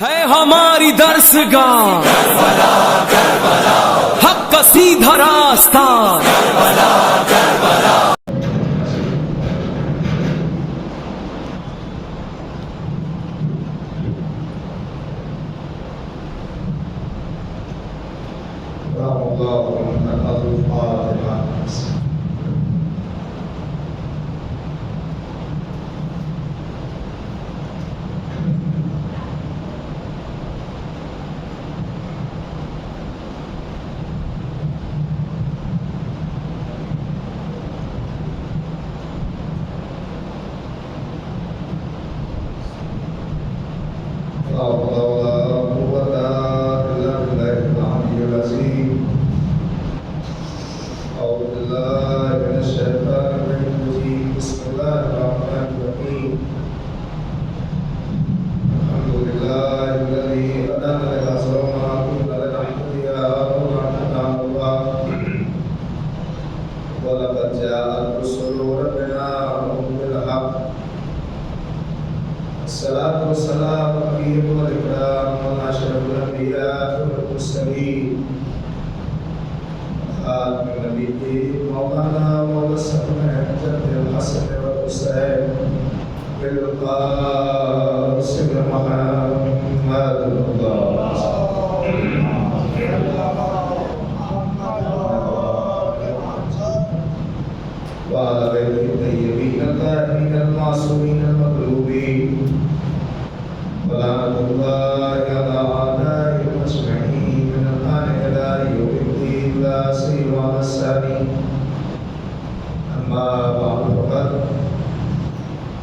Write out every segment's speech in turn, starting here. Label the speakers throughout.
Speaker 1: ہے ہماری درسگاہ حق کا سیدھا راستہ.
Speaker 2: الصلاة والسلام على والإكرام وأشرف الأنبياء والمرسلين خاتم النبيين مولانا وسلم جد الحسن والحسين بالقاسم محمد الله وعلى بيته الطيبين الطاهرين المعصومين المطلوبين ولعنة الله على أعدائهم أجمعين من الآن إلى يوم الدين لا سيما على الثاني. أما بعد فقد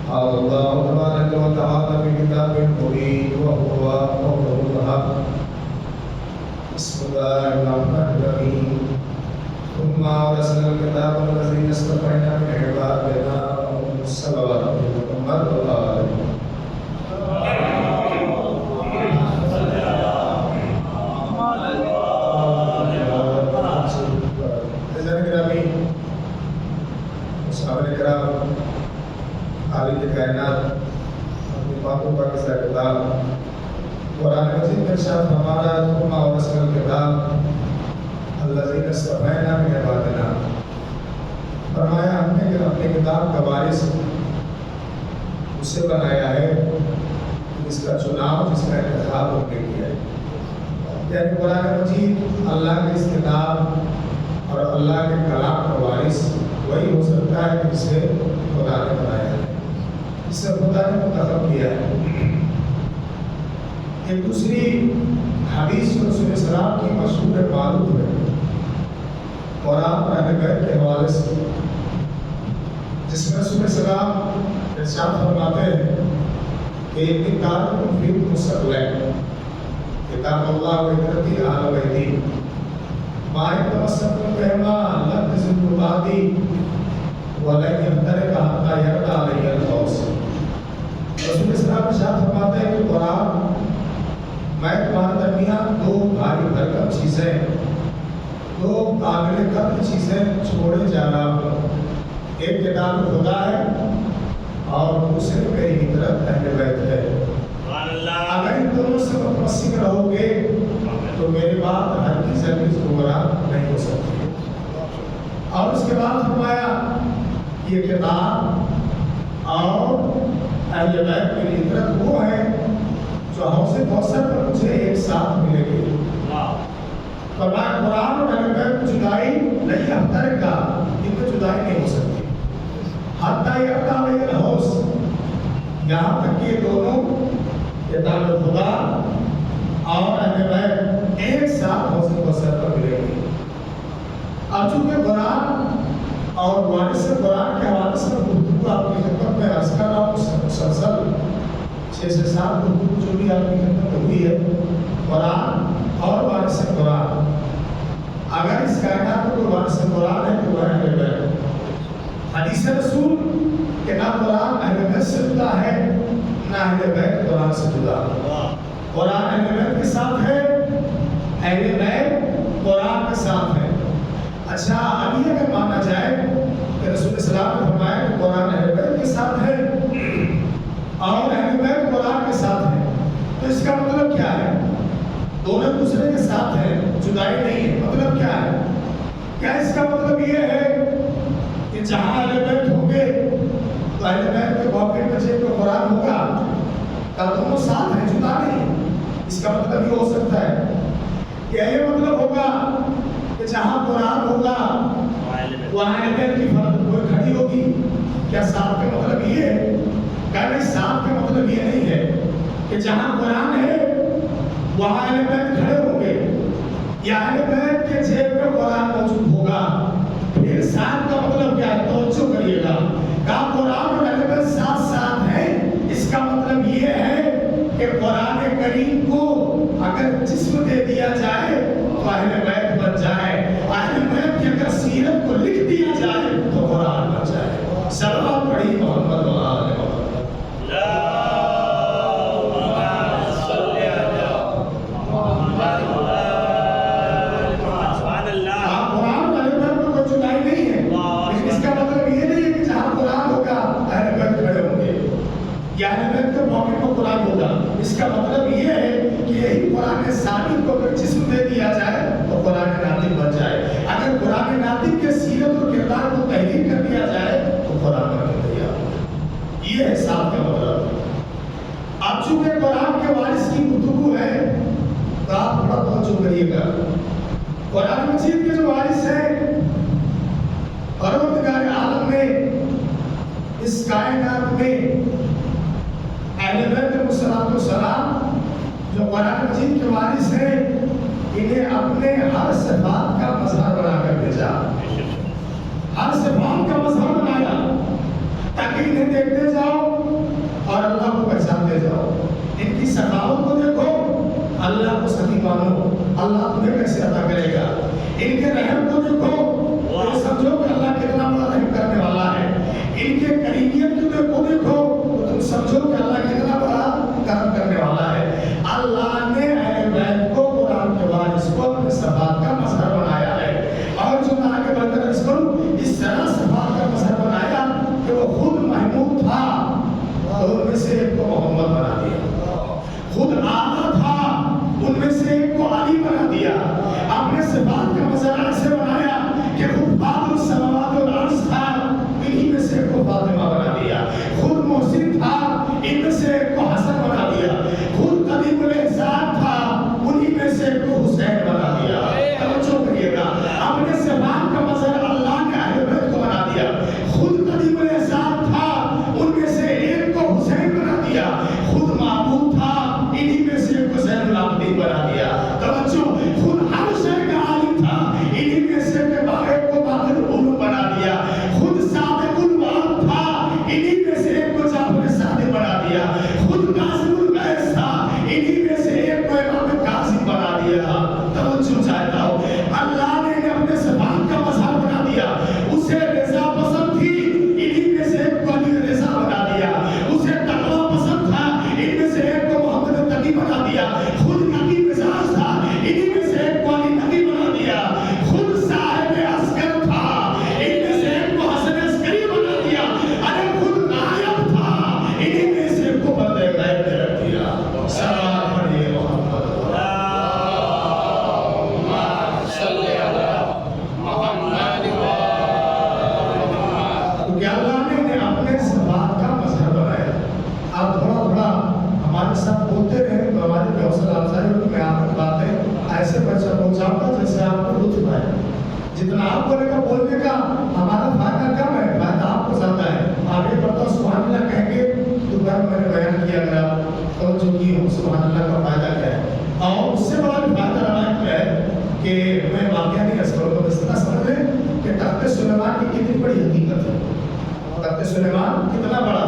Speaker 2: قال الله تبارك وتعالى في كتابه المبين وهو قوله الحق. بسم الله الرحمن الرحيم. ثم أورثنا الكتاب الذين اصطفينا من عبادنا صلوات محمد وآله. خالق کائنات اپنی پاکوں کا کسا کتاب قرآن مجید میں ارشاد فرمایا ثم أورثنا الكتاب الذين اصطفينا من عبادنا. فرمایا ہم نے کہ اپنی کتاب کا وارث اسے بنایا ہے جس کا چناؤ جس کا انتخاب ہم نے کیا ہے. یعنی قرآن مجید اللہ کی اس کتاب اور اللہ کے کلام کا وارث وہی ہو سکتا ہے جسے خدا نے بنایا ہے، اس سے خدا نے منتخب کیا ہے. ایک دوسری حدیث رسول صلی اللہ علیہ وسلم کی مشہور معروف ہے قرآن اور اہل بیت کے حوالے سے، جس میں رسول صلی اللہ علیہ وسلم ارشاد فرماتے ہیں کہ اتقاکم فی المستقبلین کتاب اللہ و اطاعتی اہل بیتی ما تمسکتم بہما لن تضلوا بعدی ولن یفترق حتی یرد علی القوس. رسول اسلام ارشاد فرماتے ہیں کہ قرآن میں تمہارے درمیان دو بھاری بھرکم چیزیں، دو قابل قدر چیزیں چھوڑے جا رہا ہوں. ایک کتاب خدا ہے اور دوسرے میری ہجرت اہل بیت ہے. اگر ان دونوں سے متمسک رہو گے تو میری بات ہرگز گمراہ نہیں ہو سکتی. اور اس کے بعد فرمایا یہ کتاب اور اہل بیت میری ہجرت وہ ہے جو حوض کوثر پر مجھے ایک ساتھ ملے گی. فرمایا قرآن اور اہل بیت کو جدائی نہیں یفترق کا، ان میں جدائی نہیں ہو سکتی. حتی یرد علی الحوض، یہاں تک کہ یہ دونوں کتاب خدا اور اہل بیت ایک ساتھ حوض کوثر پر ملے گی. اب چونکہ قرآن اور وارث قرآن کے حوالے سے گفتگو آپ کی خدمت میں عرض کر رہا ہوں، مسلسل 6 سے 7 گفتگو جو بھی آپ کی خدمت میں ہوئی ہے قرآن اور وارث قرآن. اگر اس کائنات میں کوئی وارث قرآن ہے تو وہ اہل بیت. حدیث رسول کہ نہ قرآن اہل بیت سے جدا ہے نہ اہل بیت قرآن سے جدا. قرآن اہل بیت کے ساتھ ہے، اہل بیت قرآن کے ساتھ ہے. اچھا ابھی اگر مانا جائے کہ رسول اسلام نے فرمایا کہ قرآن اہل بیت کے ساتھ ہے اور اہل بیت قرآن کے ساتھ ہے، تو اس اس کا مطلب کیا ہے؟ دونوں دوسرے کے ساتھ ہیں، جدائی نہیں ہے۔ مطلب کیا ہے؟ کیا اس کا مطلب یہ ہے کہ جہاں اہل بیت ہوں گے تو اہل بیت کے پاکٹ میں جیب میں قرآن ہوگا، کا دونوں ساتھ ہیں، جدا نہیں؟ اس کا مطلب یہ ہو سکتا ہے کہ یہ مطلب ہوگا کہ جہاں قرآن ہوگا وہاں اہل بیت کی فرد کوئی کھڑی ہوگی؟ کیا صاحب کا مطلب یہ ہے؟ کہ نہیں، صاحب کا مطلب یہ نہیں ہے کہ جہاں قرآن ہے وہاں اہل بیت کھڑے ہوں گے، یا اہل بیت کے جیب میں قرآن موجود ہوگا۔ پھر صاحب کا مطلب کیا ہے؟ توجہ کریے گا، کہا قرآن اور اہل بیت ساتھ ساتھ ہیں، اس کا مطلب یہ ہے کہ قرآن کریم کو اگر جسم دے دیا جائے تو اہل بیت بن جائے، اہل بیت کی اگر سیرت کو لکھ دیا جائے تو قرآن بن جائے۔ صلوات پڑھی محمد و آل محمد۔ اس کا مطلب یہ ہے کہ یہی قرآن ثابت کو اگر جسم دے دیا جائے تو قرآن ناطق بن جائے، اگر قرآن ناطق کے سیرت اور کردار کو تحریر کر دیا جائے تو قرآن بن گیا۔ یہ ہے صاحب کا مطلب۔ اب چونکہ قرآن کے وارث کی گفتگو ہے تو آپ تھوڑا توجہ کریے گا۔ قرآن مجید کے جو وارث ہیں پروردگار عالم میں، اس کائنات میں اہل بیت علیہ السلام جو قرآن مجید کے وارث ہیں، انہیں اپنے ہر صفات کا مظہر بنا کر بھیجا، ہر صفات کا مظہر بنایا تاکہ انہیں دیکھتے جاؤ اور اللہ کو پہچانتے جاؤ۔ ان کی سخاوت کو دیکھو، اللہ کو سخی مانو، اللہ تمہیں کیسے عطا کرے گا۔ ان کے رحم کو دیکھو، تو سمجھو کہ اللہ کتنا بڑا رحم کرنے والا ہے۔ ان کے کریمیت کو دیکھو تو تم سمجھو کہ اللہ کتنا بڑا کرم کرنے والا ہے۔ اللہ نے اہل بیت کو، قرآن کے وارث کو اپنے صفات کا مظہر بنایا ہے، اور جو میں آگے بڑھ کر عرض کروں، اس طرح صفات کا مظہر بنایا کہ وہ خود محمود تھا تو ان میں سے ایک کو محمد بنا دیا، خود اعلیٰ تھا ان میں سے ایک کو علی بنا دیا، اپنے صفات کا مظہر ایسے بنایا کہ خود فاطر السماوات والارض تھا، انہی میں سے ایک کو فاطمہ بنا دیا، خود محسن تھا ان میں سے ایک کو حسن بنا دیا، خود قدیم الاحسان تھا انہی میں سے ایک کو حسین بنا دیا۔ توجہ کریے گا، اپنے صفات کا مظہر اللہ نے اہل بیت کو بنا دیا، خود قدیم الاحسان تھا ان میں سے ایک کو حسین بنا دیا، خود معبود تھا انہی میں سے ایک کو زین العابدین بنا دیا۔ توجہ، خود ہر شے کا عالم تھا انہی میں سے ایک کو باقر العلوم بنا دیا، خود سابق الوعد تھا انہی میں سے ایک کو جعفر صادق بنا دیا، خود قاسم الغیث تھا انہی میں سے ایک کو امام قاسم بنا دیا۔ توجہ چاہتا ہوں، اللہ نے انہیں اپنے صفات کا مظہر بنا دیا، اسے رضا پسند تھی انہی میں سے ایک کو علی رضا بنا دیا، اسے تقویٰ پسند تھا ان میں سے ایک کو محمد تقی بنا دیا، خود نقی مزاج تھا انہی میں سے ایک کو علی نقی بنا دیا، خود صاحب عسکر تھا ان میں سے ایک کو حسن عسکری بنا دیا، ارے خود نائب تھا انہی میں سے ایک کو بندے غیب میں رکھ دیا۔ سلام پڑھیے محمد، اللہم صلی علی محمد۔ تو کیا اللہ نے انہیں اپنے صفات کا مظہر بنایا۔ آپ تھوڑا تھوڑا ہمارے ساتھ بولتے رہے تو ہماری بھی حوصلہ افزائی ہوگی۔ میں آپ کی باتیں ایسے پہنچاؤں گا جیسے آپ کو لطف آئے۔ جتنا آپ بولنے کا ہمارا فائدہ کم ہے، فائدہ آپ کو زیادہ ہے۔ آپ یہ پڑھتا سبحان اللہ کہیں گے تو میں نے بیان کیا، اگر آپ توجہ کی ہو سبحان اللہ کا فائدہ کیا ہے، اور اس سے بڑا بھی فائدہ روایت میں ہے کہ میں واقعہ نہیں کر سکتا، بس اتنا سمجھ لیں کہ تخت سلیمان کی کتنی بڑی حقیقت ہے۔ تخت سلیمان کتنا بڑا،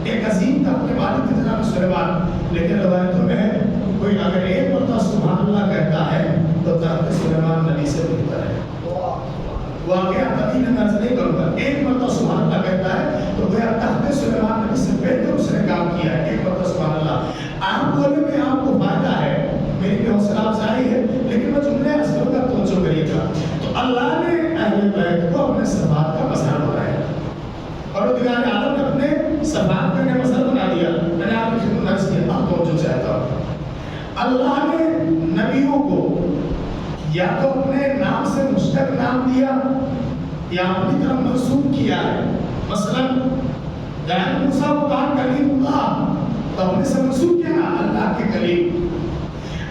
Speaker 2: ایک عظیم تخت کے مالک تھے جناب سلیمان، لیکن روایتوں میں ہے کوئی اگر ایک مرتبہ سبحان اللہ کہتا ہے تو تخت سلیمان نبی سے بہتر ہے۔ واقعہ قدیم میں عرض نہیں کروں گا، ایک مرتبہ سبحان اللہ کہتا ہے تو گویا تخت سلیمان نبی سے بہتر اس نے کام کیا ہے، ایک مرتبہ سبحان اللہ۔ آپ بولنے میں آپ کو فائدہ ہے، میری بھی حوصلہ افزائی ہے، لیکن میں جملے اصل کا توجہ کریے گا۔ تو اللہ نے اہل بیت کو اپنے صفات کا مظہر بنایا، اور پروردگار عالم نے اپنے صفات کا مظہر بنا دیا۔ میں نے آپ کی خدمت میں عرض کیا، آپ توجہ چاہتا ہوں۔ اللہ نے نبیوں کو یا تو اپنے نام سے مشتق نام دیا یا اپنی طرف منسوب کیا ہے. مثلا موسیٰ کو کہا کلیم اللہ تو اپنے سے منسوب کیا نا اللہ کے کلیم.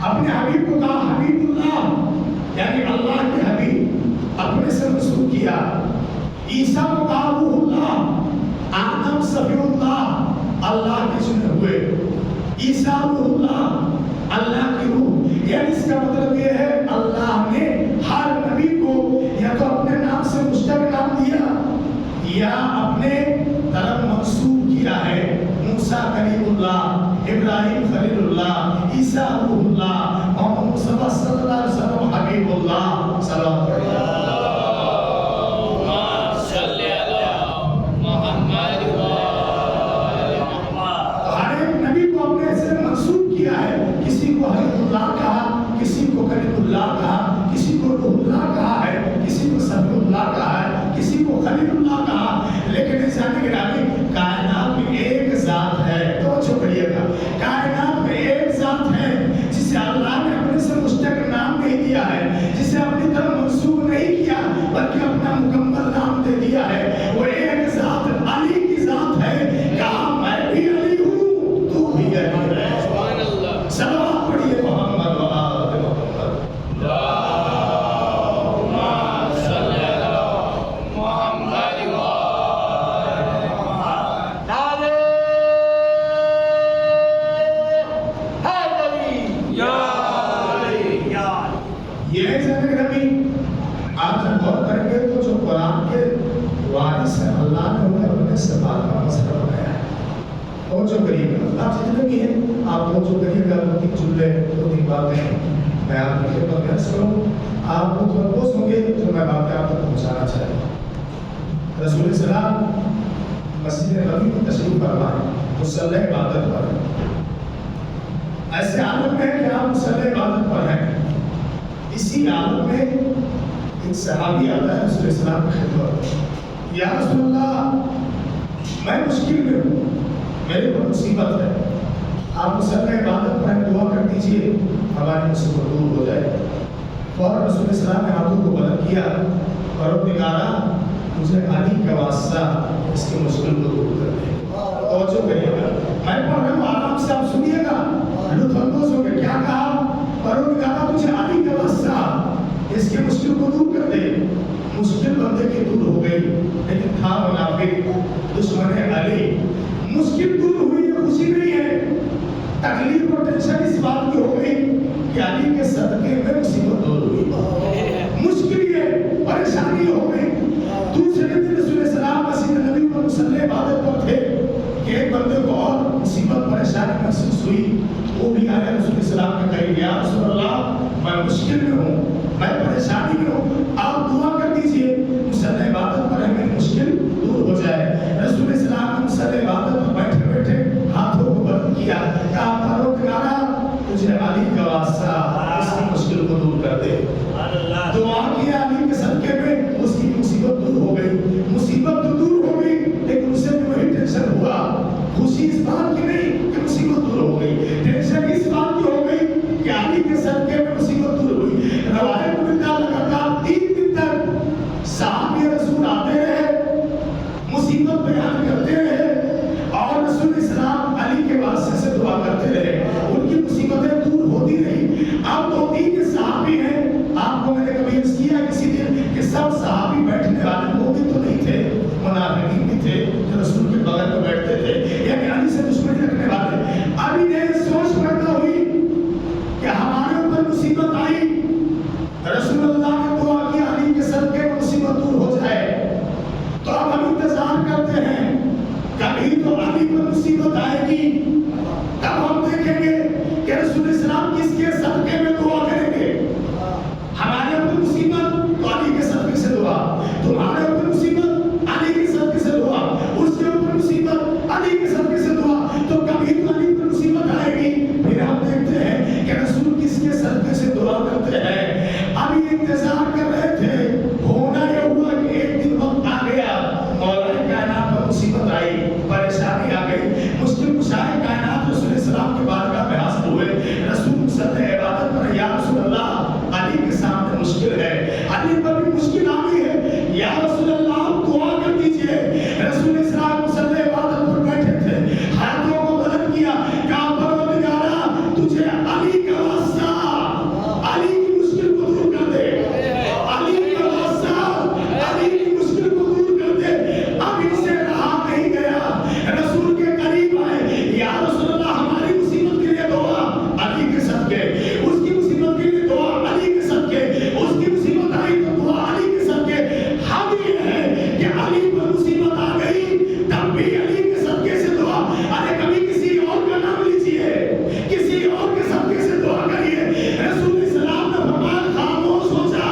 Speaker 2: اپنے حبیب کو کہا حبیب اللہ یعنی اللہ کے حبیب اپنے سے منسوب کیا. عیسیٰ کو کہا روح اللہ آدم صفی اللہ اللہ کے چنے ہوئے. عیسیٰ روح اللہ اللہ کی روح. یعنی اس کا مطلب یہ ہے اللہ نے ہر نبی کو یا تو اپنے نام سے مشتق نام دیا یا اپنے طرف منسوب کیا ہے. موسیٰ کلیم اللہ، ابراہیم خلیل اللہ، عیسیٰ روح اللہ، محمد مصطفیٰ صلی اللہ علیہ وسلم حبیب اللہ صلی اللہ علیہ وسلم. ہر ایک نبی کو اپنے سے منسوب کیا ہے. کسی کو حبیب اللہ کہا، کسی کو کلیم اللہ کہا، کسی کو روح اللہ کہا ہے، کسی کو صفی اللہ کہا ہے، کسی کو خلیل اللہ کہا. لیکن انسان کے گرامی کائنات میں ایک ذات ہے. توجہ کریے گا، کائنات میں ایک ذات ہے جسے اللہ نے اپنے سے مشتق نام نہیں دیا ہے، جسے اپنی طرف منسوب نہیں کیا بلکہ اپنا مکمل نام دے دیا ہے. وہ ایک ذات علی کی ذات ہے. کہا میں بھی علی ہوں تو بھی علی ہے. سبحان اللہ. صلوات پڑھیے محمد و آل محمد. یہ زندگی نبی آپ جب غور کریں گے تو جو قرآن کے وارث ہیں اللہ نے انہیں اپنے صفات کا مسئلہ بنایا ہے. اور جو قریب ہے آپ جتنے بھی ہیں آپ وہ جو کریے گا دو تین جملے دو تین باتیں میں آپ کی خدمت میں عرض کروں. آپ کو تھوڑا ہوں گے جو میں باتیں آپ تک پہنچانا چاہتا ہوں. رسول سلام مسجد نبوی میں تشریف فرمائے مصلی عبادت پر. ایسے عالم میں کہ آپ مصلی عبادت پر ہیں. اسی عالم میں ایک صحابی آتا ہے رسول اسلام کی خدمت. یا رسول اللہ میں مشکل میں ہوں، میرے پر مصیبت ہے، آپ مصلی عبادت پر دعا کر دیجئے ہماری مصیبت دور ہو جائے. فوراً رسول اسلام نے ہاتھوں کو بلند کیا، پروردگارا مجھے علی کا واسطہ اس کی مشکل کو دور کر دے. توجہ کریے گا، میں پڑھ رہا ہوں آرام سے آپ سنیے گا، لطف اندوز ہو کے کیا کہا. پروردگارا مجھے علی کا واسطہ اس کی مشکل کو دور کر دے. مشکل بندے کی دور ہو گئی لیکن تھا منافق دشمن علی. مشکل دور ہوئی یہ خوشی نہیں ہے، تکلیف اور ٹینشن اس بات کی ہو گئی کہ علی کے صدقے میں مصیبت دور ہوئی. مشکل یہ پریشانی ہو گئی. دوسرے دن رسول السلام مسجد نبی پر مصلی عبادت پر تھے کہ ایک بندے کو اور مصیبت پریشانی محسوس ہوئی. وہ بھی آیا رسول السلام کے قریب. یا رسول اللہ میں مشکل میں ہوں، میں پریشانی میں ہوں، آپ دعا کر دیجئے مصلی عبادت پر ہے میری مشکل دور ہو جائے. رسول السلام نے مصلی عبادت پر بیٹھے بیٹھے ہاتھوں کو بلند کیا، کہا پروردگارا تجھے علی کا واسطہ اس کی مشکل کو دور کر دے. دعا کیا علی کے صدقے میں اس کی مصیبت دور ہو گئی. مصیبت تو دور ہو گئی لیکن اسے بھی وہی ٹینشن ہوا. خوشی اس بات کی نہیں کہ مصیبت دور ہو گئی، ٹینشن اس بات کی ہو گئی کہ علی کے صدقے میں مصیبت دور ہوئی. روایت میں لگاتار 3 دن تک صحابہ رسول آتے رہے، مصیبت بیان کرتے رہے اور رسول اسلام علی کے واسطے سے دعا کرتے رہے. ان کی مصیبتیں دور ہوتی رہی. اب 2-3 کے صحابی ہیں. آپ کو میں نے کبھی عرض کیا کسی دن کہ سب صحابی بیٹھنے والے مومن تو نہیں تھے، منافقین بھی تھے جو رسول کے بغل میں بیٹھتے تھے، یعنی علی سے دشمنی رکھنے والے. ابھی نے سوچ پیدا ہوئی کہ ہمارے اوپر مصیبت آئی، رسول اللہ نے دعا کی علی کے صدقے میں مصیبت دور ہو جائے، تو اب ہم انتظار کرتے ہیں کبھی تو علی پر مصیبت آئے گی، تب ہم دیکھیں گے کہ رسول اسلام کس کے صدقے میں دعا کریں گے. ہمارے اوپر مصیبت تو علی کے صدقے سے دعا، تمہارے اوپر مصیبت علی کے صدقے سے دعا، اس کے اوپر مصیبت علی کے صدقے سے دعا، تو کبھی تو علی پر مصیبت آئے گی. پھر ہم دیکھتے ہیں کہ رسول کس کے صدقے سے دعا کرتے ہیں. ابھی انتظار کر رہے تھے، ہونا یہ ہوا کہ ایک دن وقت آ گیا، مولا کائنات پر مصیبت آئی، پریشانی آ گئی. مشکل کشائے کائنات رسول اسلام کے بارگاہ میں حاضر ہوئے. رسول
Speaker 3: رسول اللہ دعا کر دیجئے. رسول اسلام مصلی عبادت پر بیٹھے تھے, ہاتھوں کو بلند کیا, کہا پروردگارا تجھے علی کا واسطہ, علی کی مشکل کو دور کر دے, علی کا واسطہ, علی کی مشکل کو دور کر دے. اب ان سے رہا نہیں گیا, رسول کے قریب آئے, یا رسول اللہ ہماری مصیبت کے لیے دعا, علی کے صدقے, اس کی مصیبت کے لیے دعا, علی کے صدقے, اس کی مصیبت آئی تو دعا علی کے صدقے. ہم یہ ہے کہ علی پر مصیبت آ گئی تب بھی علی کے صدقے سے دعا. ارے کبھی کسی اور کا نام لیجئے, کسی اور کے صدقے سے دعا کریے. رسول اسلام نے فرمایا خاموش ہو جا,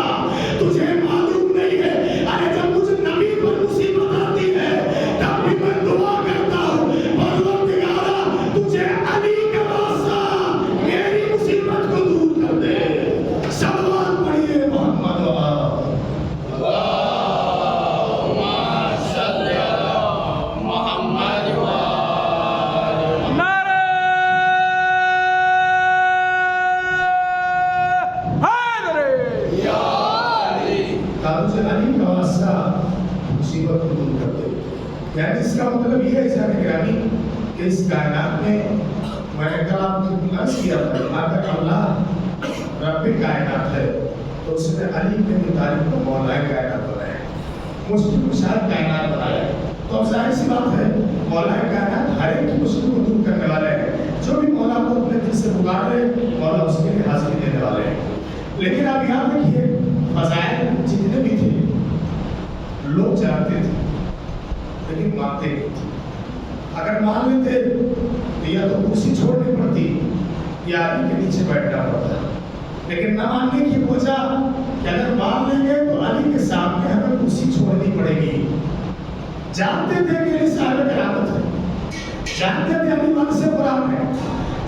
Speaker 3: تجھے معلوم نہیں ہے. ارے جب مجھ نبی پر مصیبت آتی ہے تب بھی میں دعا کرتا ہوں, پروردگارا تجھے علی کا واسطہ میری مصیبت کو دور کر دے. صلوات پڑھیے محمد و
Speaker 1: نعرہ حیدری.
Speaker 2: کہا تجھے علی کا واسطہ مصیبت کو دور کر دے. یعنی اس کا مطلب یہ ہے جناب گرامی کہ اس کائنات میں میں نے کل آپ کو عرض کیا تھا اگر اللہ رب کائنات ہے تو اس نے علی کے متعلق کو مولا کائنات بنایا, مشکل کشاد کائنات بنایا. تو اب ظاہر سی بات ہے مولا کائنات ہر ایک کی مشکل کو دور کرنے والے ہیں. جو بھی مولا کو اپنے دل سے پکار رہے مولا اس کے لیے حاضری دینے والے ہیں. لیکن آپ یاد رکھیے فضائل جتنے بھی تھے لوگ جانتے تھے لیکن مانتے نہیں تھے. اگر مان لیتے تو یا تو کرسی چھوڑنی پڑتی یا علی کے نیچے بیٹھنا پڑتا, لیکن نہ ماننے کی وجہ کہ اگر مان لیں گے تو علی کے سامنے ہمیں کرسی چھوڑنی پڑے گی. جانتے تھے کہ علی صاحب کرامت ہے, جانتے تھے علی من سے قرآن ہے,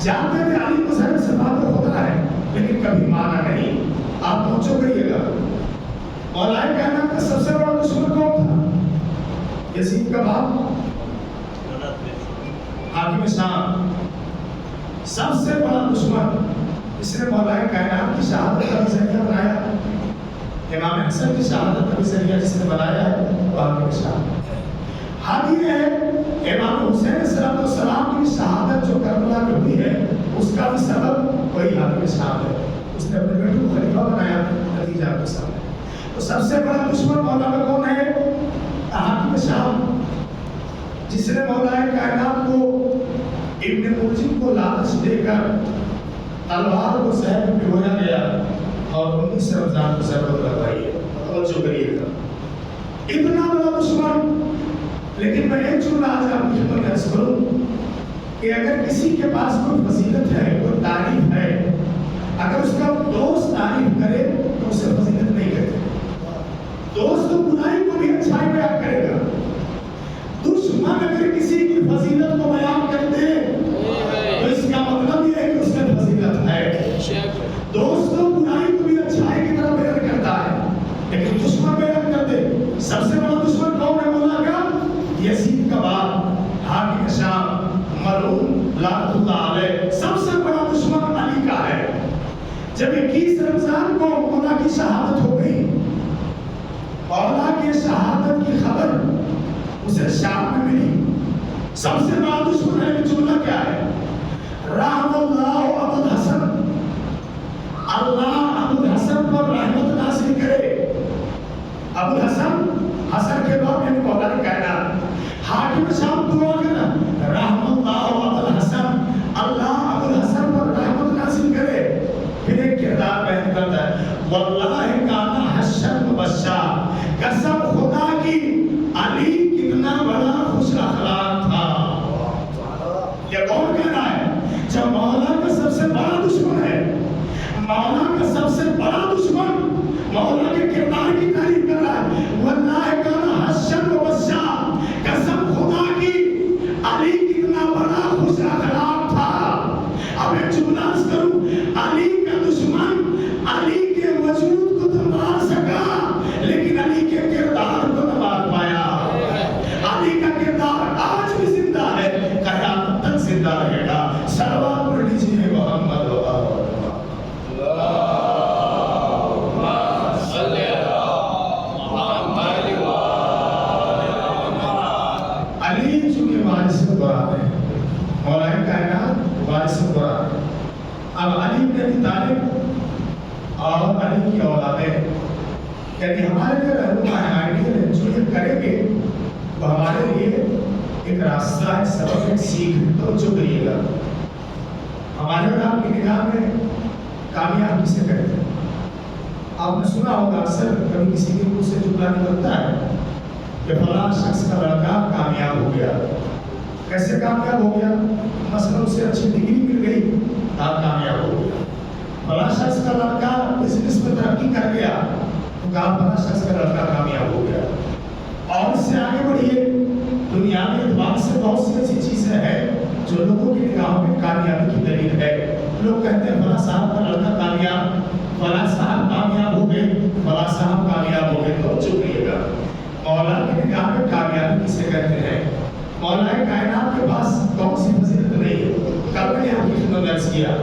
Speaker 2: جانتے تھے علی مظہر صفات خدا ہے, لیکن کبھی مانا نہیں. آپ پہنچو کریے گا مولا کائنات کا سب سے بڑا دشمن کون تھا؟ یزید کا باپ حاکم شام. سب سے بڑا دشمن اس نے مولا کائنات کی شہادت کا بھی ذریعہ بنایا, امام حسن کی شہادت کا بھی ذریعہ جس نے بنایا ہے وہ حاکم شام. حال یہ ہے امام حسین صلی اللہ علیہ وسلم کی شہادت جو کربلا میں ہوئی ہے اس کا بھی سبب وہی حاکم شام ہے. اس نے اپنے بیٹے کو خلیفہ بنایا خدیجہ کے سامنے. تو سب سے بڑا دشمن مولا کا کون ہے؟ حاکم شام, جس نے مولا کائنات کو ابن ملجم کو لالچ دے کر تلوار کو زہر میں بھگویا گیا اور 19 رمضان کو ضرورت لگوائی ہے. توجہ کریے گا, اتنا بڑا دشمن. لیکن میں ایک جملہ آج آپ کی خدمت میں عرض کروں کہ اگر کسی کے پاس کوئی فضیلت ہے, کوئی تعریف ہے, اگر اس کا دوست تعریف کرے تو اسے فضیلت نہیں کہتے. دوست تو برائی کو بھی اچھائی بیان کرے گا. دشمن اگر کسی کی فضیلت کو بیان کر دے تو اس کا مطلب یہ ہے کہ اس میں فضیلت ہے. دوست تو برائی کو بھی اچھائی کی طرح بیان کرتا ہے, لیکن دشمن بیان کر دے. سب سے بڑا دشمن کون ہے مولا کا؟ یزید کا باپ حاکم شام ملعون لعنت اللہ علیہ. سب سے بڑا دشمن علی کا ہے. جب 21 رمضان کو مولا کی شہادت ہو گئی, مولا کی شہادت کی خبر اسے شام میں ملی. سب سے بڑا دشمن ہے جملہ کیا ہے؟ رحم اللہ ابو الحسن, اللہ ابو الحسن پر رحمت نازل کرے. ابو الحسن حسن کے بعد یعنی مولا کائنات. حاکم شام دعا کرنا رحم اللہ ابو الحسن, اللہ ابو الحسن پر رحمت نازل کرے. پھر ایک کردار بیان کرتا ہے واللہ کانا حشر مبشر, قسم خدا کی علی کتنا بڑا خوش اخلاق تھا. یہ کون کہنا ہے؟ جب مولا کا سب سے بڑا دشمن ہے, مولا کا سب سے بڑا دشمن مولا کے کردار کی تعریف کر رہا ہے. واللہ کانا حشر مبشر, قسم خدا کی علی کتنا بڑا خوش اخلاق تھا. اب ایک جملہ عرض کروں, علی کا دشمن علی کے وجود کو تو مار سکا لیکن علی کے کردار کو نہ مار پایا. علی کا کردار آج بھی زندہ ہے, قیامت تک زندہ رہے گا. صلوات پڑھ لیجیے محمد و اللہم صلی علی
Speaker 3: اب علی بن ابی طالب اور علی کی اولادیں یعنی ہمارے جو رہنما ہے آئیڈیل ہے جو یہ کریں گے وہ ہمارے لیے ایک راستہ ہے، سبق ہے، سیکھ ہے۔ توجہ کریے گا، ہمارے اور آپ کی نگاہ میں کامیاب کسے کہتے ہیں؟ آپ نے سنا ہوگا اکثر کبھی کسی کے منہ سے جملہ نکلتا ہے کہ فلاں شخص کا لڑکا کامیاب ہو گیا۔ کیسے کامیاب ہو گیا؟ مثلا اسے اچھی ڈگری مل گئی، آپ کامیاب ہو گیا۔ فلاں شخص کا لڑکا بزنس میں ترقی کر گیا تو کہا فلاں شخص کا لڑکا کامیاب ہو گیا۔ اور اس سے آگے بڑھیے، دنیا میں اعتبار سے بہت سی ایسی چیزیں ہیں جو لوگوں کی نگاہوں میں کامیابی کی دلیل ہے۔ لوگ کہتے ہیں فلاں صاحب کا لڑکا کامیاب، فلاں صاحب کامیاب ہو گئے، فلاں صاحب کامیاب ہو گئے۔ تو چپ رہیے گا، مولا کی نگاہ میں کامیابی کسے کہتے ہیں؟ مولا کائنات کے پاس کون سی فضیلت نہیں ہے؟ کل میں آپ کی خدمت میں عرض کیا،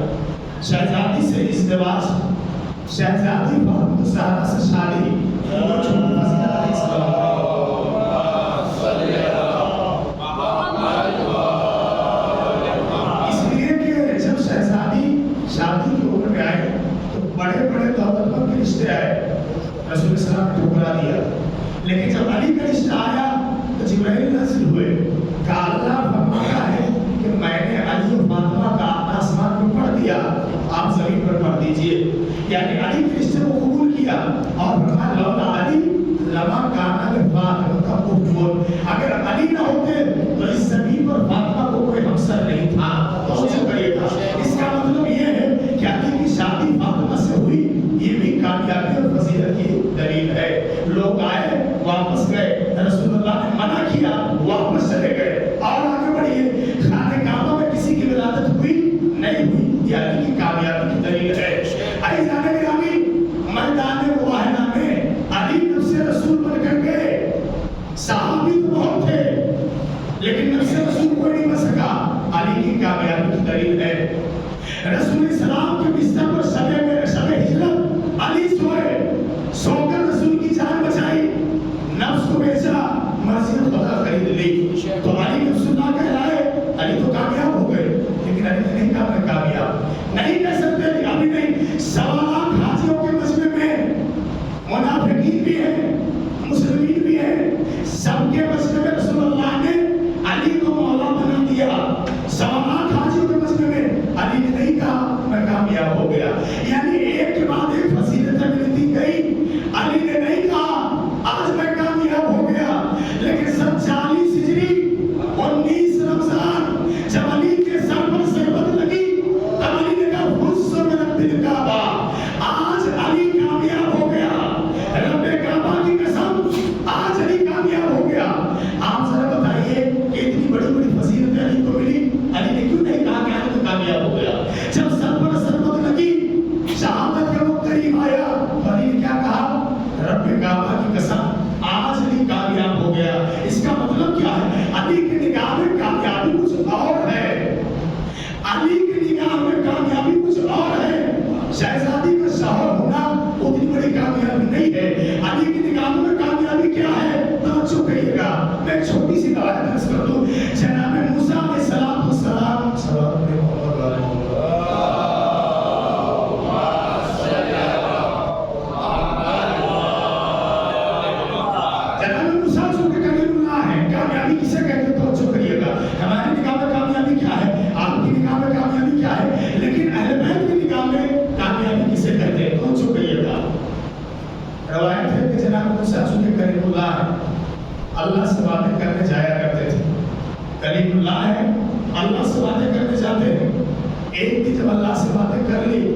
Speaker 3: شہزادی سے ازدواج، شہزادی فاطمہ زہرا سے شادی، وہ چھوٹی فضیلت علیہ السلام ہے۔ اس لیے کہ جب شہزادی شادی کی عمر میں آئے تو بڑے بڑے دولت مند کے رشتے آئے، رسول السلام نے ٹھکرا دیا۔ لیکن جب علی کا رشتہ آیا تو جبرائیل نازل ہوئے کہ اللہ فرماتا ہے کہ میں نے علی و فاطمہ کا آسمان میں پڑھ دیا، آپ زمین پر پڑھ دیجئے۔ یعنی علی کے رشتے کو قبول کیا اور فرمایا لولا علی لما کان لفاطمہ کا کفر، اگر علی نہ ہوتے تو اس زمین پر فاطمہ کو کوئی ہمسر نہیں تھا۔ توجہ کریے گا، اس کا مطلب یہ ہے کہ علی کی شادی فاطمہ سے ہوئی، یہ بھی کامیابی اور فضیلت کی دلیل ہے۔ لوگ آئے واپس گئے، رسول اللہ نے منع کیا واپس چلے گئے۔ اور آگے بڑھیے، خانہ کعبہ میں کسی کی ولادت ہوئی نہیں ہوئی، یہ علی کی کامیابی کی دلیل ہے۔ عزیزان گرامی، میدان مباہلہ میں علی نفس رسول بن کر گئے۔ صحابی تو بہت تھے لیکن نفس رسول کوئی نہیں بن سکا، علی کی کامیابی کی دلیل ہے۔ رسول السلام کے بستر پر شب ہجرت علی سوئے، سو کر رسول کی جان بچائی، نفس کو بیچا، مرضی خدا خرید لی، تو علی نفس اللہ کہلائے۔ علی تو کامیاب ہو گئے لیکن علی نے نہیں کہا میں کامیاب نہیں کہہ سکتے، ابھی نہیں۔ 1.25 لاکھ حاجیوں کے مجمع میں منافقین بھی ہیں، مسلمین بھی ہیں، سب کے مجمع میں رسول اللہ نے علی کو مولا بنا دیا۔ 1.25 لاکھ حاجیوں کے مجمع میں علی نے نہیں کہا میں کامیاب ہو گیا۔ یعنی ایک کے بعد ایک فضیلتیں ملتی گئی، علی نے نہیں کہا آج میں کامیاب ہو گیا۔ لیکن سن 40 ہجری 19 رمضان جب علی کے سر پر ضربت لگی تب علی نے کہا حس من الدل کعبہ، آج علی کامیاب ہو گیا، رب کعبہ کی قسم آج علی کامیاب ہو گیا۔ آپ ذرا بتائیے کہ اتنی بڑی بڑی فضیلتیں علی کو ملی، علی نے کیوں نہیں کہا کہ علی تو کامیاب ہو گیا؟ جب سر پر ضربت لگی، شہادت کا وقت قریب آیا تو علی نے کیا کہا؟ رب کعبہ کی قسم آج علی کامیاب ہو گیا۔ اس کا مطلب کیا ہے؟ علی کی نگاہ میں کامیابی کچھ اور ہے، علی کی نگاہ میں کامیابی کچھ اور ہے۔ شہزادی کا شوہر ہونا اتنی بڑی کامیابی نہیں ہے، علی کی نگاہ میں کامیابی کیا ہے؟ توجہ کریے گا، میں ایک چھوٹی سی روایت عرض کر دوں۔ جناب موسیٰ علیہ السلام صلوات محمد علیہ کسے کہتے ہیں؟ توجہ کریے گا، ہماری نگاہ میں کامیابی کیا ہے، آپ کی نگاہ میں کامیابی کیا ہے، لیکن اہل بیت کی نگاہ میں کامیابی کسے کہتے ہیں؟ توجہ کریے گا۔ روایت ہے کہ جناب موسیٰ چونکہ کریم اللہ اللہ سے باتیں کرنے جایا کرتے تھے، کریم اللہ ہے، اللہ سے باتیں کرنے جاتے ہیں۔ ایک دن جب اللہ سے باتیں کر لی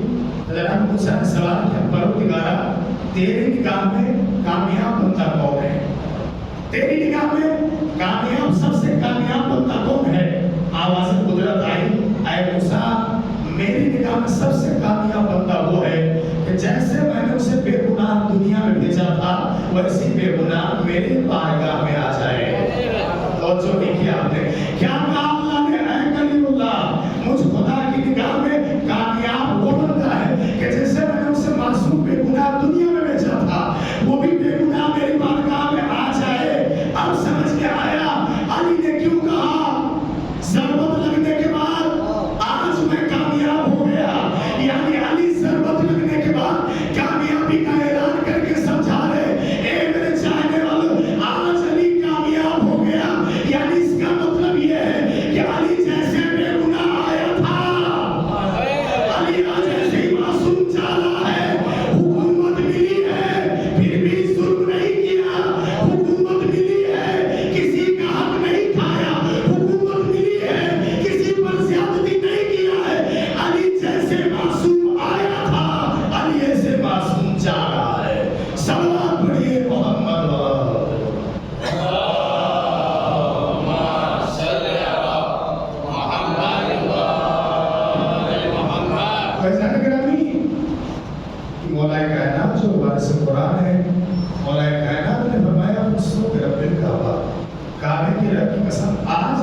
Speaker 3: تو جناب موسیٰ نے سوال کیا، پروردگارا تیرے نگاہ میں کامیاب بندہ کون ہے؟ تیری نگاہ میں کامیاب، سب سے کامیاب بندہ کون ہے؟ آواز قدرت آئی، اے موسیٰ میری نگاہ میں سب سے کامیاب بندہ وہ ہے کہ جیسے میں نے اسے بے گناہ دنیا میں بھیجا تھا ویسی بے گناہ میرے بارگاہ میں آ جائے۔ توجہ نہیں کیا آپ نے، کیا کہا اللہ نے؟ اے کلیم اللہ، مجھ خدا کی نگاہ میں کامیاب وہ بندہ ہے کہ جیسے میں نے اسے معصوم بے گناہ دنیا میں بھیجا تھا وہ بھی بے گناہ میری بارگاہ میں آ جائے۔ اب سمجھ میں آیا علی نے کیوں کہا ضربت لگنے کے بعد آج میں کامیاب ہو گیا۔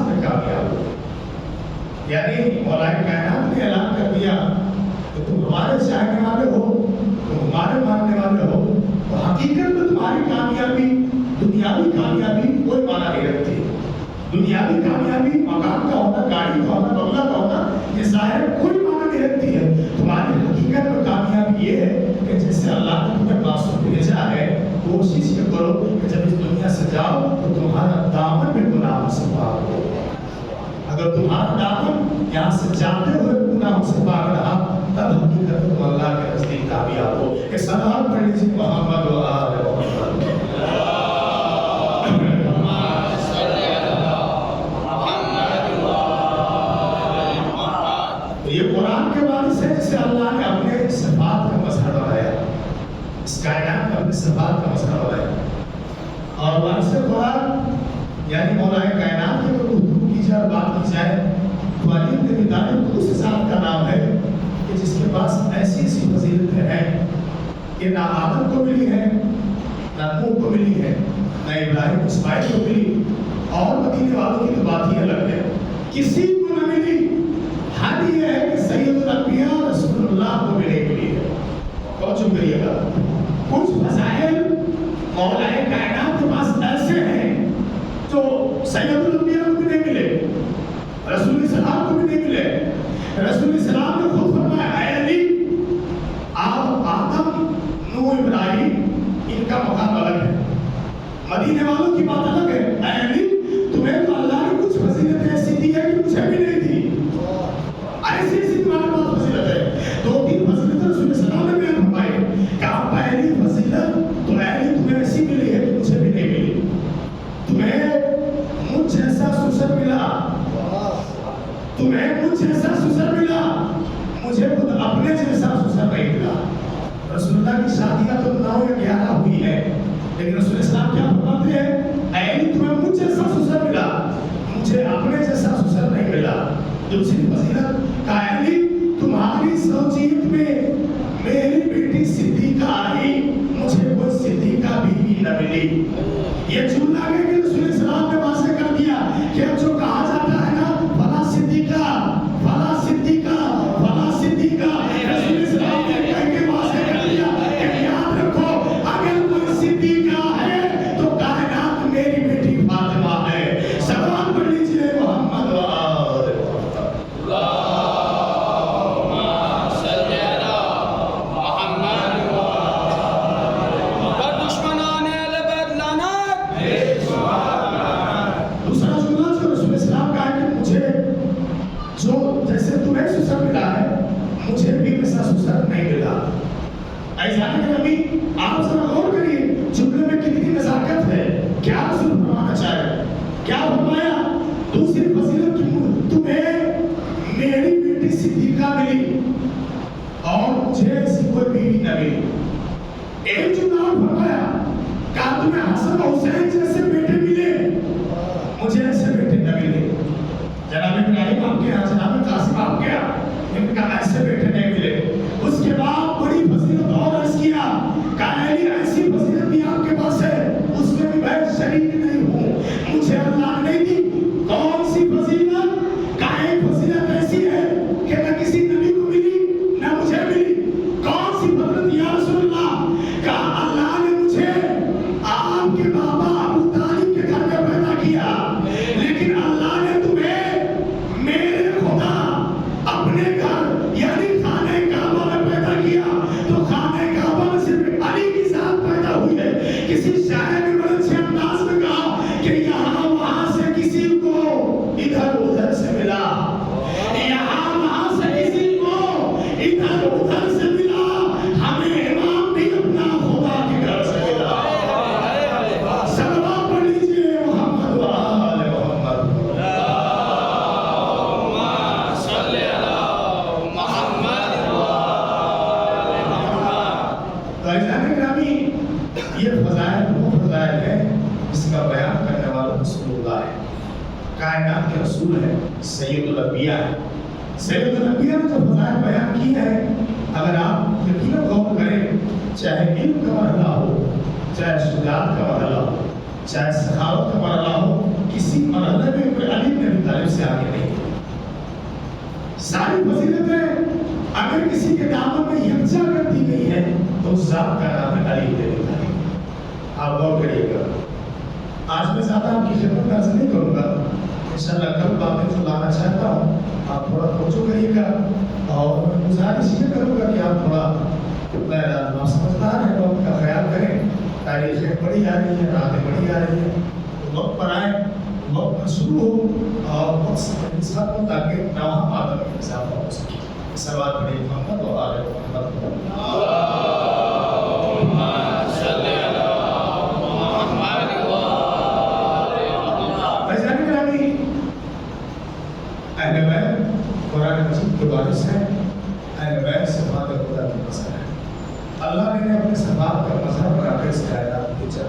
Speaker 3: میں کامیاب ہو. یعنی مولا کائنات نے اعلان کر دیا کہ تم ہمارے چاہنے والے ہو، تم ہمارے ماننے والے ہو، تو حقیقت میں تمہاری کامیابی دنیاوی کامیابی کوئی معنی نہیں رکھتی. دنیاوی کامیابی مکان کا ہونا، گاڑی کا ہونا، بنگلہ کا ہونا، یہ ظاہر کوئی معنی نہیں رکھتی ہے. تمہاری حقیقت میں کامیابی یہ ہے کہ جیسے اللہ نے تمہیں معصوم بھیجا ہے، کوشش یہ کرو کہ جب اس دنیا سے جاؤ تو تمہارا دامن بھی گناہوں سے پاک ہو. اگر تمہارا دامن یہاں سے جاتے ہوئے گناہوں سے پاک رہا، تب حقیقت میں تم اللہ کے نزدیک کامیاب ہو. یہ صلوات پڑھ لیجیے محمد و آل محمد. یہ قرآن کے وارث ہے جسے اللہ نے اپنے صفات کا مسئلہ بنایا، اس کائنات میں اپنے صفات کا مسئلہ بنایا. اور وارث قرآن یعنی مولا کائنات کی اگر گفتگو کی جائے، بات کی جائے تو علی بن ابی طالب کو اس ذات کا نام ہے کہ جس کے پاس ایسی ایسی فضیلتیں ہیں کہ نہ آدم کو ملی ہے، نہ نوح کو ملی ہے، نہ ابراہیم اسماعیل کو ملی، اور مدینے والوں کی تو بات ہی الگ ہے، کسی کو نہ ملی. حد یہ ہے کہ سید الانبیاء رسول اللہ کو بھی نہیں ملی ہے. توجہ کریے گا، کچھ فضائل مولا کائنات کے پاس ایسے ہیں جو سید الانبیاء کو بھی نہیں ملے، رسول السلام کو بھی نہیں ملے. رسول السلام نے خود فرمایا، اے علی، آپ آدم، نوح، ابراہیم ان کا مقام الگ ہے، مدینے والوں کی بات الگ ہے. اے علی، تمہیں تو اللہ نے کچھ فضیلتیں ایسی دی ہے کہ مجھے بھی نہیں دی. ایسی ایسی تمہارے پاس فضیلت ہے. دو تین فضیلت رسول السلام نے بیان فرمائی کہ آپ پہلی فضیلت تو علی تمہیں ایسی ملی ہے کہ مجھے بھی نہیں ملی. تمہیں مجھ جیسا سسر ملا، تمہیں مجھ جیسا سسر ملا، مجھے خود اپنے جیسا سسر نہیں ملا. رسول اللہ کی شادیاں تو 9 یا 11 ہوئی ہے، لیکن رسول اسلام کیا فرماتے ہیں، اے علی تمہیں مجھ جیسا سسر ملا، مجھے اپنے جیسا سسر نہیں ملا. دوسری فضیلت کا علی، تمہاری زوجیت میں میری بیٹی صدیقہ آئی، مجھے کوئی صدیقہ بیوی نہ ملی. یہ جملہ ہے کہ رسول اسلام نے واضح کر دیا کہ اب جو کہا جاتا ہے نا فلاں صدیقہ، فلاں صدیقہ، فلاں صدیقہ، رسول اسلام نے کہہ کے واضح کر دیا کہ یاد رکھو اگر کوئی صدیقہ ہے تو کائنات میری بیٹی فاطمہ ہے. سلام پڑھ لیجیے محمد و آل محمد. آپ ذرا غور کریے جملے میں کتنی نزاکت ہے. کیا رسول فرمانا چاہے، کیا فرمایا، دوسری فضیلت تمہیں میری بیٹی صدیقہ ملی اور مجھے ایسی کوئی بیوی نہ ملی. ایک جملہ اور فرمایا، کہا تمہیں حسن و حسین جیسے بیٹے ملے، مجھے ایسے بیٹے نہ ملے. جناب ابراہیم آپ کے یہاں، جناب قاسم آپ کے یہاں، ان کا ایسے بیٹے نہیں ملے. اس کے بعد بڑی فضیلت اور عرض کیا، کہا علی ایسی فضیلت بھی آپ کے پاس ہے، اس میں بھی میں شریک نہیں ہوں، مجھے اللہ نے نہیں دی. کون سی فضیلت؟ کہا ایک فضیلت ایسی ہے کہ نہ کسی نبی کو ملی نہ مجھے ملی. کون سی فضیلت یا رسول اللہ؟ کہا اللہ نے مجھے آپ کے بابا ابو طالب کے گھر میں پیدا کیا، لیکن اللہ نے تمہیں میرے خدا اپنے گھر یعنی خانہ کعبہ میں پیدا کیا. تو خانہ کعبہ میں صرف علی کی ذات پیدا ہوئی ہے. کسی شاعر نے بڑے اچھے انداز میں کہا کہ یہاں وہاں سے کسی کو ادھر ادھر سے ملا، یہاں وہاں سے کسی کو ادھر ادھر سے ملا، ہمیں امام بھی اپنا خدا کے گھر سے ملا. صلوات پڑھ لیجیے محمد و آل محمد. یہ فضائل وہ فضائل ہے جس کا بیان کرنے والا رسول اللہ ہے، کائنات کے رسول ہے، سید الانبیاء ہے. سید الانبیاء نے جو فضائل بیان کی ہے، اگر آپ یقیناً غور کریں، چاہے علم کا مرحلہ ہو، چاہے شجاعت کا مرحلہ ہو، چاہے سخاوت کا مرحلہ ہو، کسی مرحلے میں کوئی علی بن ابی طالب سے آگے نہیں ہے۔ ساری فضیلتیں اگر کسی کے دامن میں یکجا کر دی گئی ہے تو اس ذات کا نام ہے علی بن ابی طالب۔ آپ غور کریے گا، آج میں زیادہ آپ کی خدمت میں عرض نہیں کروں گا، انشاءاللہ کل باتیں جو لانا چاہتا ہوں آپ تھوڑا توجہ کریے گا، اور میں گزارش یہ کروں گا کہ آپ تھوڑا آپ سمجھدار ہیں، وقت کا خیال کریں۔ تاریخیں بڑی آ رہی ہیں، راتیں بڑی آ رہی ہیں، تو وقت پر آئیں، وقت پر شروع ہو اور وقت سے انصاف ہو تاکہ نواں آدم میں اضافہ ہو سکے۔ سوال پڑھیں محمد و آل محمد۔ اہل بیت قرآن مجید کے وارث ہیں، اہل بیت صفات خدا کی مظہر ہے۔ اللہ نے اپنے صفات کا مظہر بنا کر اس کائنات بھیجا۔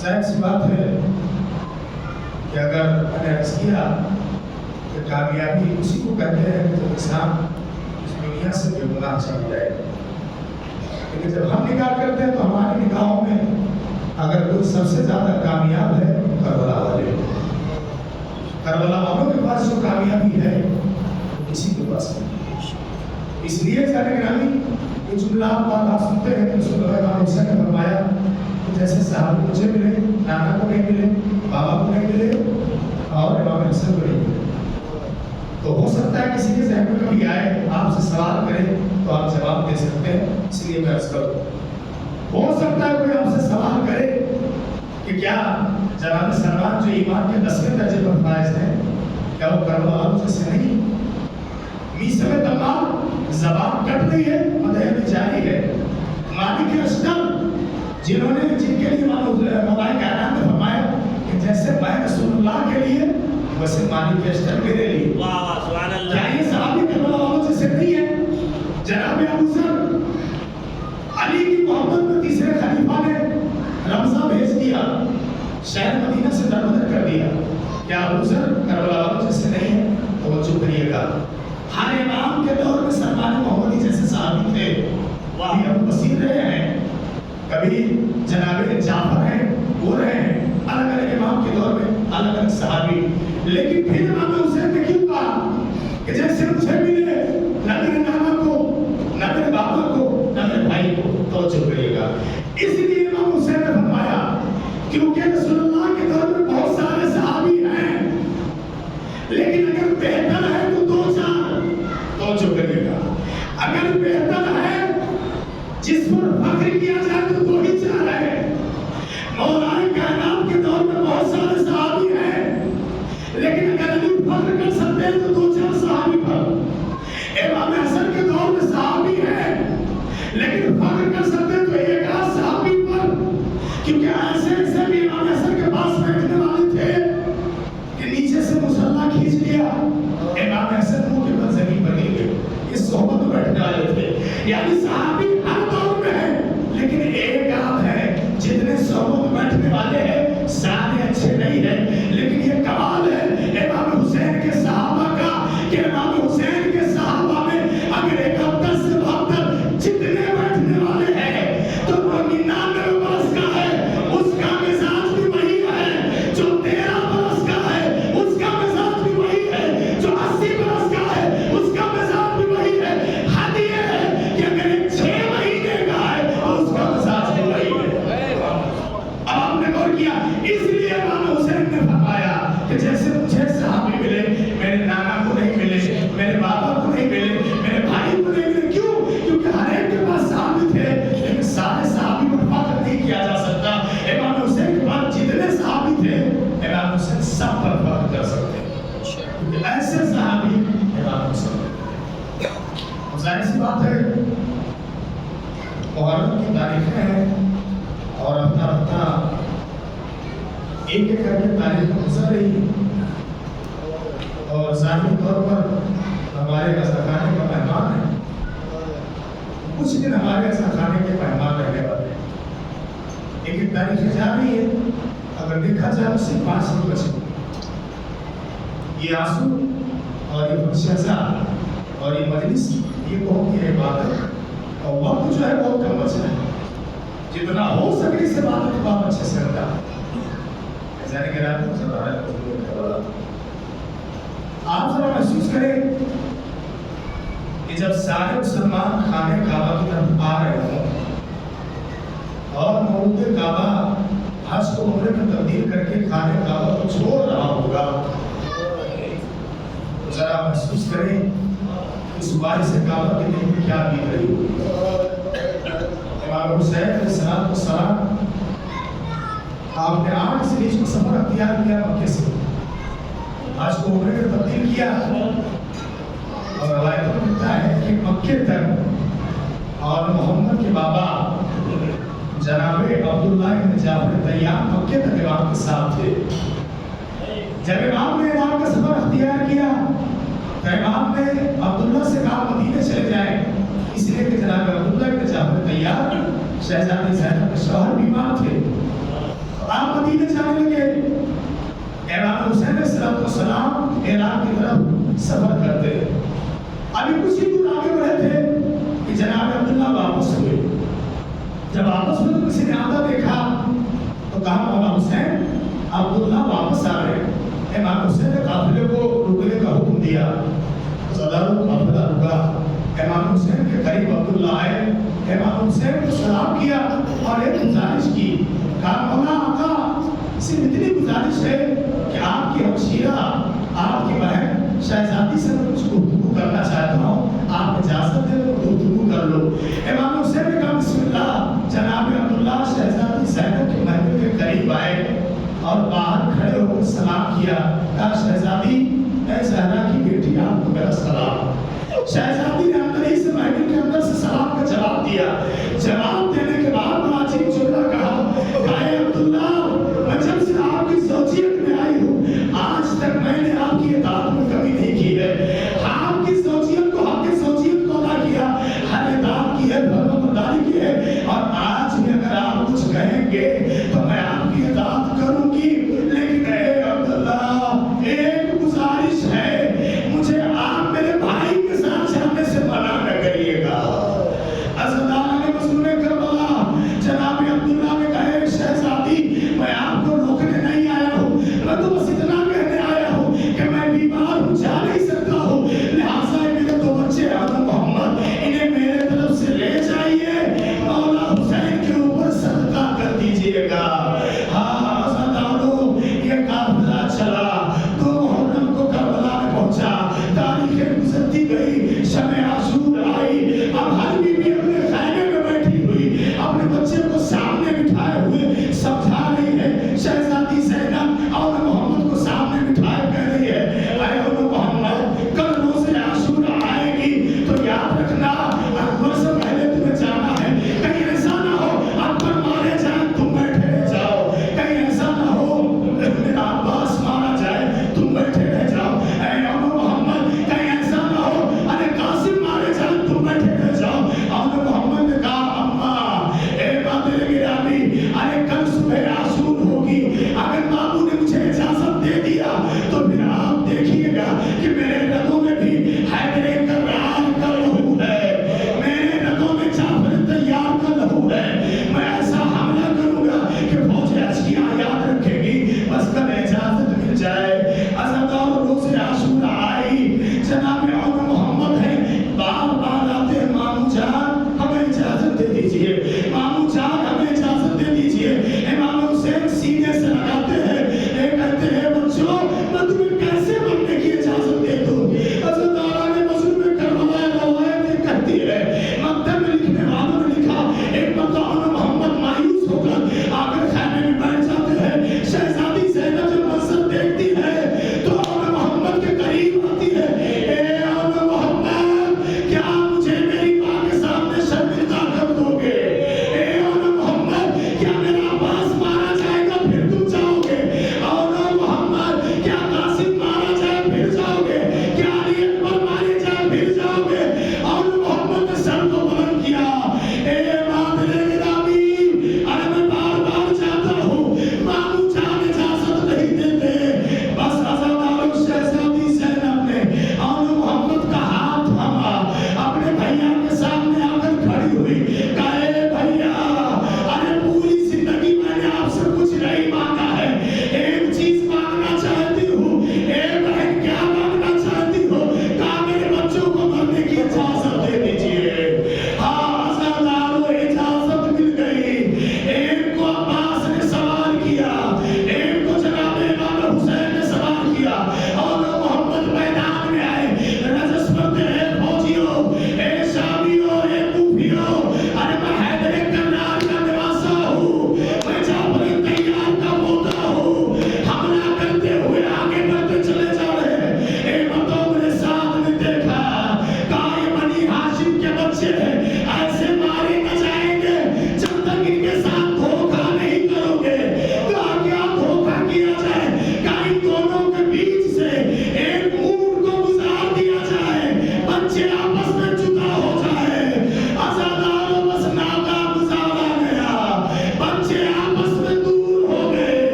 Speaker 3: ظاہر سی بات ہے کہ اگر میں نے عرض کیا کہ کامیابی اسی کو کہتے ہیں کہ جب انسان اس دنیا سے بے گناہ چل جائے، لیکن جب ہم نگاہ کرتے ہیں تو ہماری نگاہوں میں اگر کوئی سب سے زیادہ کامیاب ہے کربلا والے، کربلا والوں کے پاس جو کامیابی ہے وہ کسی کے پاس نہیں۔ اس لیے سارے گرامی یہ جملہ آپ سنتے ہیں کہ رسول اللہ امام حسین نے فرمایا کہ جیسے صحابی مجھے ملے، نانا کو نہیں ملے، بابا کو نہیں ملے اور امام حسین کو نہیں ملے۔ تو ہو سکتا ہے کسی کے ذہن میں کبھی آئے آپ سے سوال کرے تو آپ جواب دے سکتے ہیں، اس لیے میں عرض کروں۔ ہو سکتا ہے کوئی آپ سے سوال کرے کہ کیا جناب سلمان جو ایمان کے 10ویں درجے پر فائز ہیں کیا وہ کربلا والوں جیسے نہیں؟ میسے میں تمام زبان کٹ رہی ہے، مدح بھی جاری ہے۔ مالک اشتر جن کے لیے مولا کائنات نے فرمایا کہ جیسے میں رسول اللہ کے لیے ویسے مالک اشتر میرے لیے۔ کیا یہ صحابی کربلا والوں جیسے نہیں ہے؟ جناب ابو ذر علی کی محبت میں تیسرے خلیفہ نے رمضہ بھیج دیا، شہر مدینہ سے دربدر کر دیا۔ کیا ابو ذر کربلا والوں جیسے نہیں ہے؟ توجہ کریے گا، ہر امام کے دور میں سلمان محمدی جیسے صحابی تھے، کبھی ابو بصیر رہے ہیں، کبھی جناب جعفر ہیں، وہ رہے ہیں، الگ الگ امام کے دور میں الگ الگ صحابی۔ لیکن پھر امام حسین نے کیوں کہا کہ جیسے مجھے ملے نہ میرے نانا کو، نہ میرے بابا کو، نہ میرے بھائی کو؟ توجہ کریے گا، اس لیے امام حسین نے فرمایا کیونکہ رسول اللہ کے دور میں بہت سارے صحابی ہیں، لیکن اگر بہتر ہے تو دو چار۔ توجہ کریے گا، اگر بہتر ہے جس پر فخر کیا جائے تو دو ہی چار ہے۔ مولا کائنات کے دور میں بہت سارے صحابی ہیں، لیکن اگر علی فخر کر سکتے ہیں تو دو چار صحابی پر۔ امام حسن کے دور میں صحابی ہیں، لیکن فخر کر سکتے ہیں تو ایک آدھ صحابی پر، کیونکہ ایسے بھی امام حسن کے پاس بیٹھنے والے تھے کہ نیچے سے مصلی کھینچ لیا، امام حسن منہ کے بل زمین پر گر گئے۔ اس صحبت میں بیٹھنے والے تھے، یعنی صحابی ہر دور میں ہیں، لیکن ایک آدھ ہے۔ جتنے صحبت میں بیٹھنے والے ہیں سارے اچھے نہیں ہیں، لیکن یہ کمال ہے امام حسین کے صحابہ کا کہ امام حسین کے صحابہ میں اگر 71 سے 72 جتنے بیٹھنے والے ہیں تو وہ 99 برس کا ہے، اس کا مزاج بھی وہی ہے، جو 13 برس کا ہے اس کا مزاج بھی وہی ہے، جو 80 برس کا ہے اس کا مزاج بھی وہی ہے۔ حد یہ ہے کہ اگر ایک 6 مہینے کا ہے تو اس کا مزاج بھی وہی ہے۔ اب آپ نے غور کیا، اس لیے امام حسین نے فرمایا کہ جیسے مجھے صحابی ملے، میرے نانا کو نہیں ملے، میرے بابا کو نہیں ملے، میرے بھائی کو نہیں ملے۔ کیوں؟ کیونکہ ہر ایک کے پاس صحابی تھے، لیکن سارے صحابی پر فخر نہیں کیا جا سکتا۔ امام حسین کے پاس جتنے صحابی تھے امام حسین سب پر فخر کر سکتے، کیونکہ ایسے صحابی امام حسین۔ ظاہر سی بات ہے محرم کی تاریخیں ہیں اور اپنا ایک ایک کر کے تاریخ گزر رہی، اور ظاہری طور پر ہمارے رضا خانے کا مہمان ہے، کچھ دن ہمارے رضا خانے کے مہمان رہنے والے ہیں۔ ایک ایک تاریخ جا رہی ہے، اگر دیکھا جائے تو صرف 5 دن بچے۔ یہ آنسو اور یہ فنشازہ اور یہ مجلس یہ بہت ہی عبادت اور وقت جو ہے بہت کم بچا ہے، جتنا ہو سکے اس عبادت کو آپ اچھے سے ادا۔
Speaker 2: زین گرامی مسلمان مظلوم کربلا، آپ ذرا محسوس کریں کہ جب سارے مسلمان خانہ کعبہ کی طرف آ رہے ہوں اور مولود کعبہ حج کو عمرے میں تبدیل کر کے خانہ کعبہ کو چھوڑ رہا ہوگا، تو ذرا محسوس کریں اس وارث کعبہ کے دل میں کیا بیت رہی ہوگی۔ امام حسین علیہ السلام آپ نے 8 ذیلحجہ کو سفر اختیار کیا مکے سے، حج کو عمرے میں تبدیل کیا، اور روایتوں میں ملتا ہے کہ مکے تک اور محمد کے بابا جناب عبداللہ بن جعفر طیار مکے تک امام کے ساتھ تھے۔ جب امام نے امام کا سفر اختیار کیا تو امام نے عبداللہ سے کہا مدینے چلے جائیں، اس لیے کہ جناب عبداللہ بن جعفر طیار شہزادی زینب کے شوہر بیمار تھے، آپ مدینے جانے لگے۔ امام حسین علیہ السلام عراق کی طرف سفر کرتے، ابھی کچھ ہی دور آگے بڑھے تھے کہ جناب عبداللہ واپس ہوئے۔ جب واپس ہوئے تو کسی نے آتا دیکھا تو کہا مولا حسین عبداللہ واپس آ رہے ہیں۔ امام حسین نے قافلے کو رکنے کا حکم دیا، صداروں قافلہ رکا، امام حسین کے قریب عبداللہ آئے، امام حسین کو سلام کیا اور ایک گزارش کی، کہا مولا آقا صرف اتنی گزارش ہے کہ آپ کی ہمشیرہ آپ کی بہن شہزادی سے میں کچھ گفتگو کرنا چاہتا ہوں، آپ اجازت دیں تو گفتگو کر لو۔ امام حسین نے کہا بسم اللہ۔ جناب عبداللہ شہزادی زینب کے محل کے قریب آئے اور باہر کھڑے ہو کر سلام کیا، کہا شہزادی اے زہرا کی بیٹی آپ کو میرا سلام۔ شہزادی نے اندر ہی سے محل کے اندر سے سلام کا جواب دیا، جواب دینے کے بعد بڑا عجیب جملہ کہا، اے عبداللہ میں جب سے آپ کی زوجیت میں آئی ہوں آج تک میں نے آپ کی اطاعت میں کمی نہیں کی ہے، آپ کی زوجیت کو حق زوجیت کو ادا کیا، ہر اطاعت کی ہے، فرمانبرداری کی ہے، اور آج بھی اگر آپ کچھ کہیں گے تو میں آپ کی اطاعت کروں گی، لیکن اے عبداللہ ایک گزارش ہے، مجھے آپ میرے بھائی کے ساتھ جانے سے منع نہ کریے گا۔ عزیزان مظلوم کربلا جناب عبداللہ نے کہا شہزادی میں آپ کو روکنے نہیں آیا ہوں، میں تو بس اتنا کہنے آیا ہوں کہ میں بیمار ہوں، جا نہیں سکتا ہوں، لہٰذا میرے 2 بچے آدم محمد انہیں میرے طرف سے لے جائیے، مولا حسین کے اوپر صدقہ کر دیجئے گا۔ ہاں عزیزانو یہ قافلہ چلا، 2 محرم کو کربلا میں پہنچا، تاریخیں گزرتی گئی، شب عاشور آئی، اب ہر بیوی اپنے خیمے میں بیٹھی ہوئی اپنے بچے کو سامنے بٹھائے ہوئے سمجھا رہی ہے، شہزادی زینب اور محمد کو سامنے بٹھائے کہہ رہی ہے اے محمد کل روز عاشور آئے گی تو یاد رکھنا اکبر سے